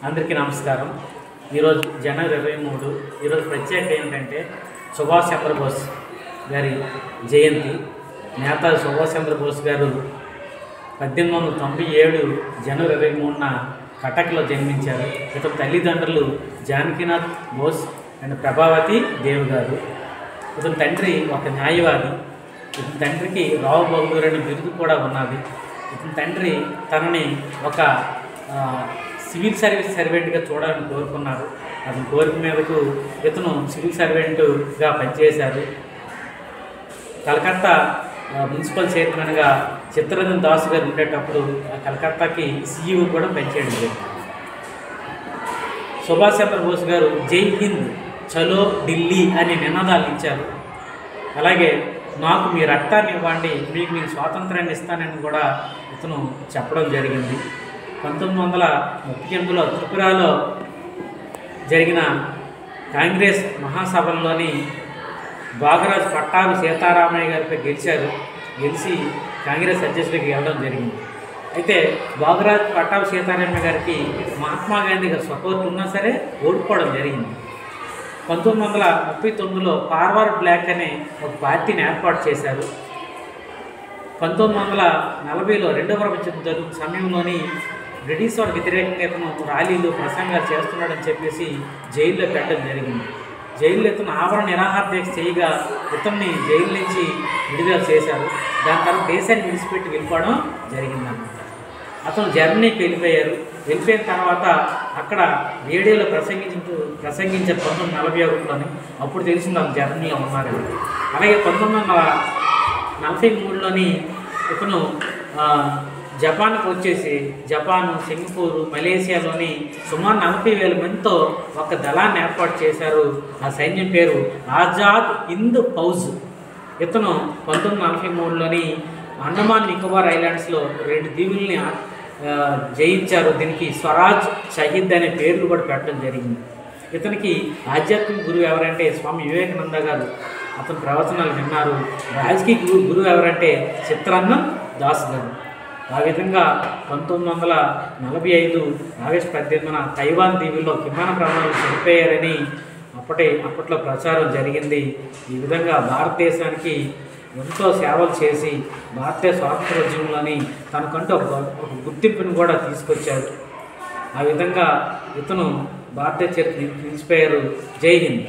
అందరికీ నమస్కారం. ఈరోజు జనవరి 23 ఈరోజు ప్రత్యేకత ఏంటంటే సుభాష్ చంద్రబోస్ గారి జయంతి. నేతాజీ సుభాష్ చంద్రబోస్ గారు 1897 జనవరి 23న కటక్లో జన్మించారు. ఇతని తల్లిదండ్రులు జానకీనాథ్ బోస్ అండ్ ప్రభావతి దేవ్ గారు. ఇతని తండ్రి ఒక న్యాయవాది. ఇతని తండ్రికి రావు బహదూర్ అనే బిరుదు కూడా ఉన్నది. ఇతని తండ్రి తనని ఒక సివిల్ సర్వీస్ సర్వెంట్గా చూడాలని కోరుకున్నారు. అతని కోరిక మీదకు ఇతను సివిల్ సర్వెంట్గా పనిచేశారు. కలకత్తా మున్సిపల్ చైర్మన్గా చిత్తరంజన్ దాస్ గారు ఉండేటప్పుడు ఆ కలకత్తాకి సీఈఓ కూడా పనిచేయడం జరిగింది. సుభాష్ చంద్రబోస్ గారు జై హింద్, చలో ఢిల్లీ అనే నినాదాలు ఇచ్చారు. అలాగే నాకు మీ రక్తాన్ని ఇవ్వండి, మీకు నేను స్వాతంత్రాన్ని ఇస్తానని కూడా ఇతను చెప్పడం జరిగింది. 1938లో త్రిపురలో జరిగిన కాంగ్రెస్ మహాసభల్లోని బాగరాజ్ పట్టాభి సీతారామయ్య గారిపై గెలిచి కాంగ్రెస్ అధ్యక్షుడికి వెళ్ళడం జరిగింది. అయితే బాగరాజ్ పట్టాభి సీతారామయ్య గారికి మహాత్మా గాంధీ గారి సపోర్ట్ ఉన్నా సరే ఓడిపోవడం జరిగింది. 1939లో ఫార్వర్డ్ బ్లాక్ అనే ఒక పార్టీని ఏర్పాటు చేశారు. 1940లో రెండవ ప్రపంచ యుద్ధం జరుగుతున్న సమయంలోని బ్రిటిష్ వారికి వ్యతిరేకంగా ఇతను ర్యాలీలు ప్రసంగాలు చేస్తున్నాడని చెప్పేసి జైల్లో పెట్టడం జరిగింది. జైల్లో ఇతను ఆవరణ నిరాహార దీక్ష చేయగా ఇతన్ని జైలు నుంచి విడుదల చేశారు. దాని తర్వాత దేశాన్ని విడిచిపెట్టి వెళ్ళిపోవడం జరిగిందన్నమాట. అతను జర్మనీకి వెళ్ళిపోయారు. వెళ్ళిపోయిన తర్వాత అక్కడ రేడియోలో ప్రసంగించారు 1941లోని. అప్పుడు తెలిసింది అతను జర్మనీలో ఉన్నారని. అలాగే 1943లోని ఇతను జపాన్కి వచ్చేసి జపాను, సింగపూరు, మలేషియాలోని సుమారు 40,000 మందితో ఒక దళాన్ని ఏర్పాటు చేశారు. ఆ సైన్యం పేరు ఆజాద్ హింద్ ఫౌజ్. ఇతను 1943లోని అండమాన్ నికోబార్ ఐలాండ్స్లో 2 దీవుల్ని జయించారు. దీనికి స్వరాజ్ షహీద్ అనే పేర్లు కూడా పెట్టడం జరిగింది. ఇతనికి ఆధ్యాత్మిక గురువు ఎవరంటే స్వామి వివేకానంద గారు. అతని ప్రవచనాలు విన్నారు. రాజకీయ గురువు ఎవరంటే చిత్తరంజన్ దాస్ గారు. ఆ విధంగా 1945 ఆగస్టు 18న తైవాన్ దీవుల్లో విమాన ప్రమాణాలు చనిపోయారని అప్పట్లో ప్రచారం జరిగింది. ఈ విధంగా భారతదేశానికి ఎంతో సేవలు చేసి భారతీయ స్వాతంత్రోద్యమంలోని తనకంటూ ఒక గుర్తింపుని కూడా తీసుకొచ్చారు. ఆ విధంగా ఇతను భారతీయ చరిత్ర నిలిచిపోయారు. జై హింద్.